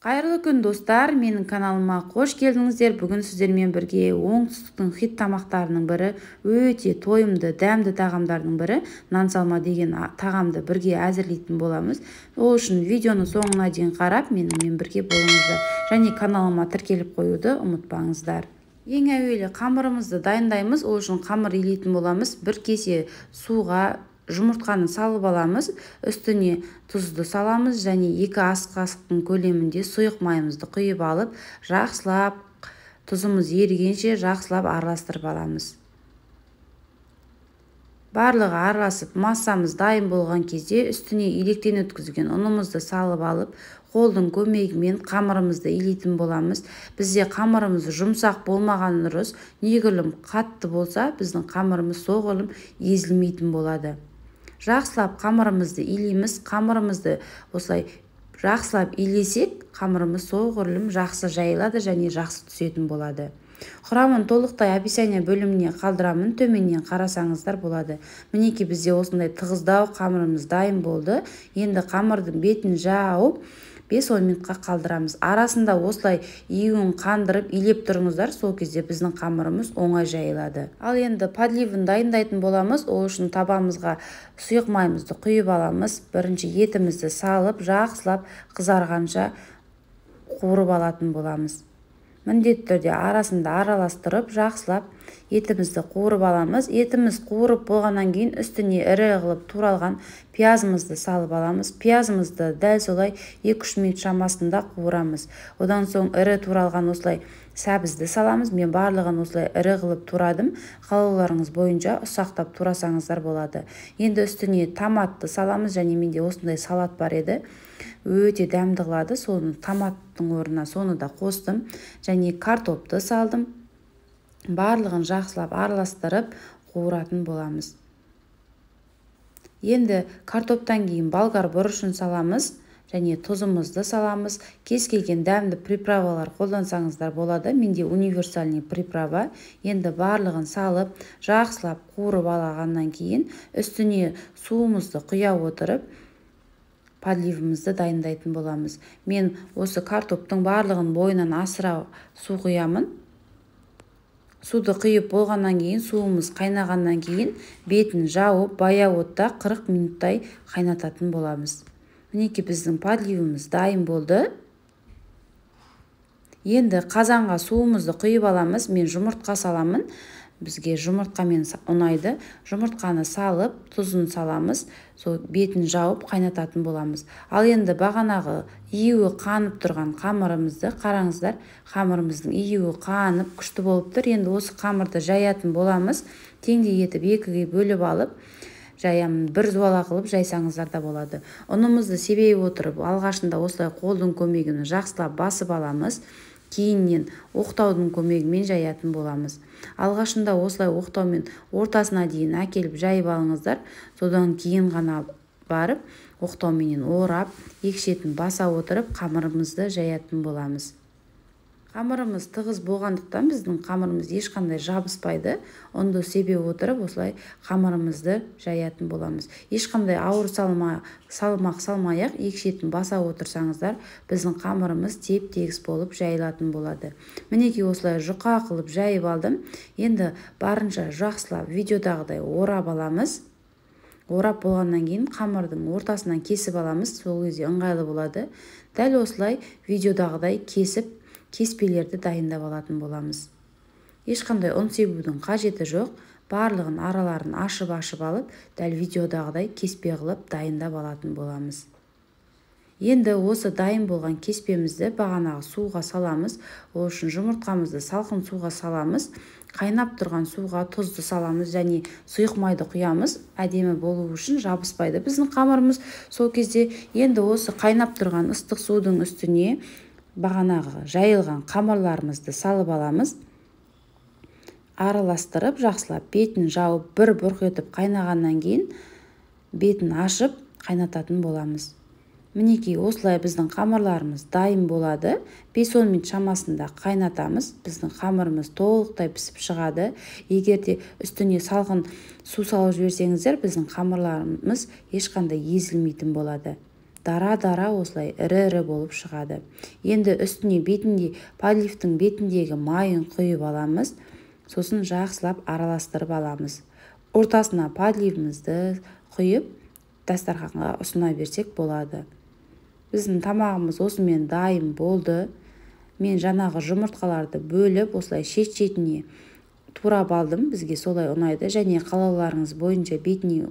Қайырлы күн достар, менің каналыма қош келдіңіздер. Бүгін сіздермен бірге оңтүстіктің хит тамақтарының бірі, өте тойымды, дәмді тағамдардың бірі нан салма деген тағамды бірге әзірлейтін боламыз. Ол үшін видеоны соңына дейін қарап, менімен бірге болыңыздар. Және каналыма тіркеліп қоюды ұмытпаңыздар. Ең әуелі қамырымызды дайындаймыз. Ол үшін қамыр илейтін боламыз. Бір кесе суға жұмыртқаны салып аламыз, үстіне тұзды саламыз және 2 ас қасықтың көлемінде сұйық майымызды құйып алып, жақсылап тұзымыз ерігенше жақсылап араластырып аламыз. Барлығы араласып массамыз дайын болған кезде үстіне електен өткізген ұнымызды салып алып, қолдың көмегімен қамырымызды илейтін боламыз. Бізде қамырымыз жұмсақ болмаған дұрыс, неғұрлым қатты болса, біздің қамырымыз соғұрлым езілмейтін болады. Жақсылап қамырымызды илейміз. Қамырымызды осылай жақсылап илесек, қамырымыз соғұрлым жақсы жайылады және жақсы түсетін болады. Құрамын толықтай описание бөліміне қалдырамын, төменнен қарасаңыздар болады. Мінекей бізде осындай тығыздау қамырымыз дайын болды. Енді қамырдың бетін жауып 5-10 минутқа қалдырамыз. Арасында осылай июін қандырып илеп тұрыңыздар, сол кезде біздің қамырымыз оңай жайылады. Ал енді подливын дайындайтын боламыз. Ол үшін табамызға сұйық майымызды құйып аламыз. Бірінші етімізді салып, жақсылап қызарғанша қуырып алатын боламыз. Міндетті түрде арасында араластырып, жақсылап етімізді қуырып аламыз. Етіміз қуырып болғаннан кейін үстіне ірі қылып туралған пиязымызды салып аламыз. Пиязымызды дәл солай 2-3 минут шамасында қуырамыз. Одан соң ірі туралған осылай сәбізді саламыз. Мен барлығын осылай ірі қылып турадым. Қалауларыңыз бойынша ұсақтап турасаңыздар болады. Енді үстіне томатты саламыз және менде осындай салат бар еді. Өте дәмді қылады. Соны томаттың орнына соны да қостым және картопты салдым. Барлығын жақсылап араластырып қуыратын боламыз. Енді картоптан кейін болгар бұрышын саламыз және тұзымызды саламыз. Кез келген дәмді приправалар қолдансаңыздар болады. Менде универсальный приправа. Енді барлығын салып, жақсылап қуырып алғаннан кейін үстіне суымызды құя отырып, подливімізді дайындайтын боламыз. Мен осы картоптың барлығын бойынан асыра су құямын. Суды құйып болғаннан кейін, суымыз қайнағаннан кейін бетін жауып, баяу отта 40 минуттай қайнататын боламыз. Мінекей біздің подливіміз дайын болды. Енді қазанға суымызды құйып аламыз. Мен жұмыртқа саламын. Бізге жұмыртқамен ұнайды. Жұмыртқаны салып, тұзын саламыз. Сол бетін жауып қайнататын боламыз. Ал енді бағанағы июі қанып тұрған қамырымызды қараңыздар. Қамырымыздың июі қанып күшті болып тұр. Енді осы қамырды жаятын боламыз. Теңдей етіп 2-ге бөліп алып, жаямын. Бір зуала қылып жайсаңыздар да болады. Ұнымызды себей отырып, алғашында осылай қолдың көмегімен жақсылап басып аламыз. Кейіннен оқтаудың көмегімен жаятын боламыз. Алғашында осылай оқтаумен ортасына дейін әкеліп жайып алыңыздар. Содан кейін ғана барып, оқтауменен орап, екшетін баса отырып, қамырымызды жаятын боламыз. Қамырымыз тығыз болғандықтан біздің қамырымыз ешқандай жабыспайды. Онды себе отырып, осылай қамырымызды жаятын боламыз. Ешқандай ауыр салмақ салмай-ақ екшетін баса отырсаңыздар, біздің қамырымыз теп-тегіс болып жайылатын болады. Мінекей осылай жұқа қылып жайып алдым. Енді барынша жақсылап видеодағыдай орап аламыз. Орап болғаннан кейін қамырдың ортасынан кесіп аламыз. Сол кезде ыңғайлы болады. Дәл осылай видеодағыдай кесіп, кеспелерді дайындап алатын боламыз. Ешқандай ұн себудің қажеті жоқ. Барлығын араларын ашып алып, дәл видеодағыдай кеспе қылып дайындап алатын боламыз. Енді осы дайын болған кеспемізді бағанағы суға саламыз. Ол үшін жұмыртқамызды салқын суға саламыз. Қайнап тұрған суға тұзды саламыз және сұйық майды құямыз. Әдемі болу үшін жабыспайды біздің қамырымыз. Сол кезде енді осы қайнап тұрған ыстық судың үстіне бағанағы жайылған қамырларымызды салып аламыз. Араластырып, жақсылап бетін жауып, бір бұрқ етіп қайнағаннан кейін бетін ашып қайнататын боламыз. Мінекей осылай біздің қамырларымыз дайын болады. 5-10 минут шамасында қайнатамыз. Біздің қамырымыз толықтай пісіп шығады. Егер де үстіне салқын су салып жіберсеңіздер, біздің қамырларымыз ешқандай езілмейтін болады. дара осылай ірі болып шығады. Енді үстіне подливтің бетіндегі майын құйып аламыз. Сосын жақсылап араластырып аламыз. Ортасына подливімізді құйып дастарханға ұсына берсек болады. Біздің тамағымыз осымен дайын болды. Мен жаңағы жұмыртқаларды бөліп осылай шет-шетіне турап алдым. Бізге солай ұнайды. Және қалауларыңыз бойынша бетіне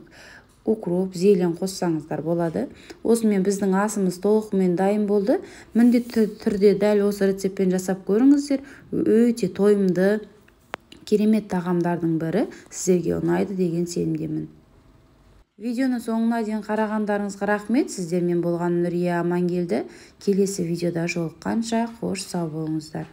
укроп, зелень қоссаңыздар болады. Осымен біздің асымыз толығымен дайын болды. Міндетті түрде дәл осы рецептпен жасап көріңіздер. Өте тойымды, керемет тағамдардың бірі, сіздерге ұнайды деген сенімдемін. Видеоны соңына дейін қарағандарыңызға рахмет. Сіздермен болған Нұрия Амангелді. Келесі видеода жолыққанша қош сау болыңыздар.